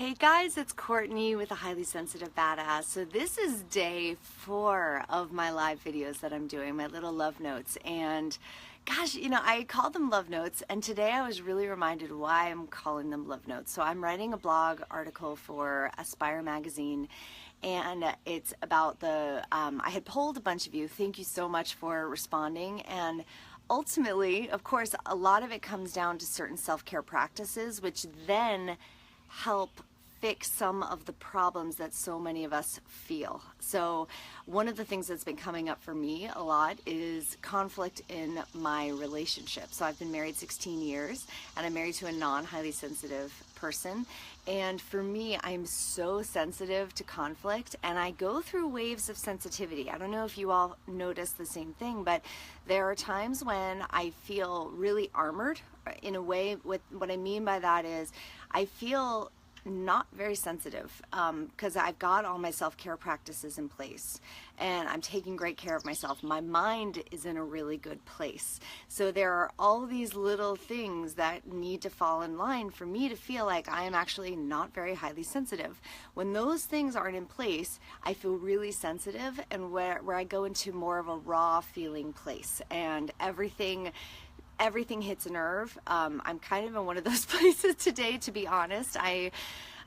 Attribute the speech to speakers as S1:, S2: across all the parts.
S1: Hey guys, it's Courtney with a Highly Sensitive Badass. So this is day 4 of my live videos that I'm doing, my little love notes. And gosh, I call them love notes, and today I was really reminded why I'm calling them love notes. So I'm writing a blog article for Aspire magazine, and it's about I had polled a bunch of you. Thank you so much for responding. And ultimately, of course, a lot of it comes down to certain self-care practices, which then help fix some of the problems that so many of us feel. So one of the things that's been coming up for me a lot is conflict in my relationship. So I've been married 16 years, and I'm married to a non-highly sensitive person. And for me, I'm so sensitive to conflict, and I go through waves of sensitivity. I don't know if you all notice the same thing, but there are times when I feel really armored in a way. What I mean by that is I feel not very sensitive because I've got all my self-care practices in place and I'm taking great care of myself. My mind is in a really good place. So there are all these little things that need to fall in line for me to feel like I am actually not very highly sensitive. When those things aren't in place, I feel really sensitive, and where I go into more of a raw feeling place, and everything hits a nerve. I'm kind of in one of those places today, to be honest. I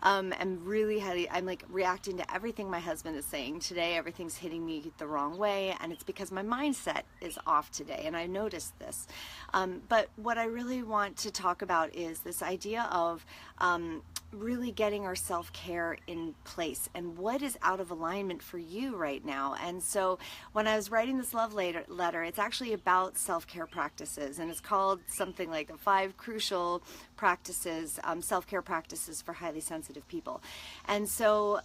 S1: am really heavy. I'm like reacting to everything my husband is saying today. Everything's hitting me the wrong way, and it's because my mindset is off today, and I noticed this. But what I really want to talk about is this idea of really getting our self-care in place and what is out of alignment for you right now. And so when I was writing this love letter, it's actually about self-care practices, and it's called something like the 5 crucial practices, self-care practices for highly sensitive people. And so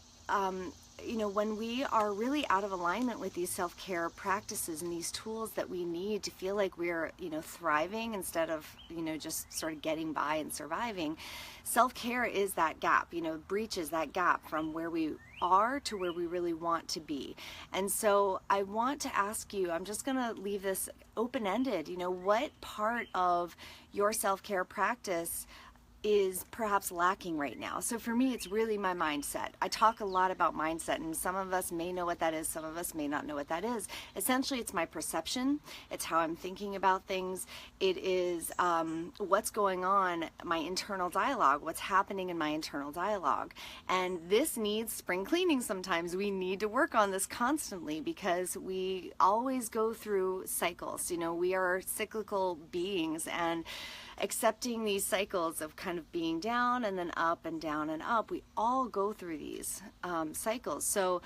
S1: when we are really out of alignment with these self-care practices and these tools that we need to feel like we're, thriving instead of, just sort of getting by and surviving, self-care is that gap, breaches that gap from where we are to where we really want to be. And so I want to ask you, I'm just going to leave this open-ended, what part of your self-care practice is perhaps lacking right now. So for me, it's really my mindset. I talk a lot about mindset, and some of us may know what that is, some of us may not know what that is. Essentially, it's my perception, it's how I'm thinking about things, it is what's going on, my internal dialogue, what's happening in my internal dialogue. And this needs spring cleaning sometimes. We need to work on this constantly because we always go through cycles. We are cyclical beings, and accepting these cycles of kind of being down and then up and down and up, we all go through these cycles. So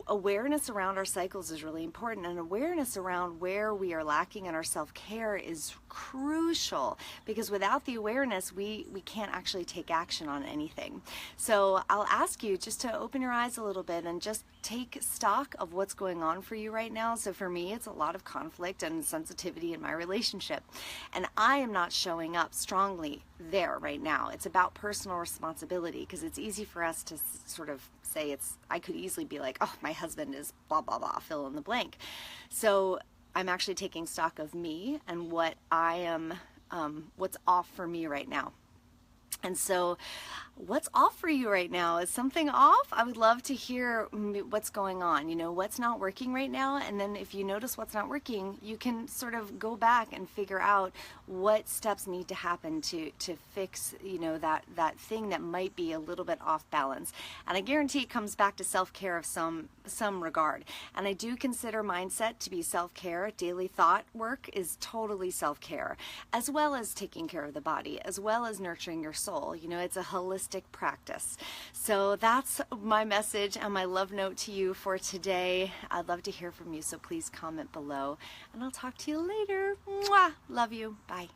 S1: awareness around our cycles is really important, and awareness around where we are lacking in our self-care is crucial, because without the awareness, we can't actually take action on anything. So I'll ask you just to open your eyes a little bit and just take stock of what's going on for you right now. So for me, it's a lot of conflict and sensitivity in my relationship, and I am not showing up strongly there right now. It's about personal responsibility, because it's easy for us to sort of say I could easily be like, oh, my husband is blah, blah, blah, fill in the blank. So I'm actually taking stock of me and what I am, what's off for me right now. And so what's off for you right now? Is something off? I would love to hear what's going on, what's not working right now. And then if you notice what's not working, you can sort of go back and figure out what steps need to happen to fix, that thing that might be a little bit off balance. And I guarantee it comes back to self-care of some regard. And I do consider mindset to be self-care. Daily thought work is totally self-care, as well as taking care of the body, as well as nurturing your soul. It's a holistic practice. So that's my message and my love note to you for today. I'd love to hear from you, so please comment below, and I'll talk to you later. Mwah! Love you. Bye.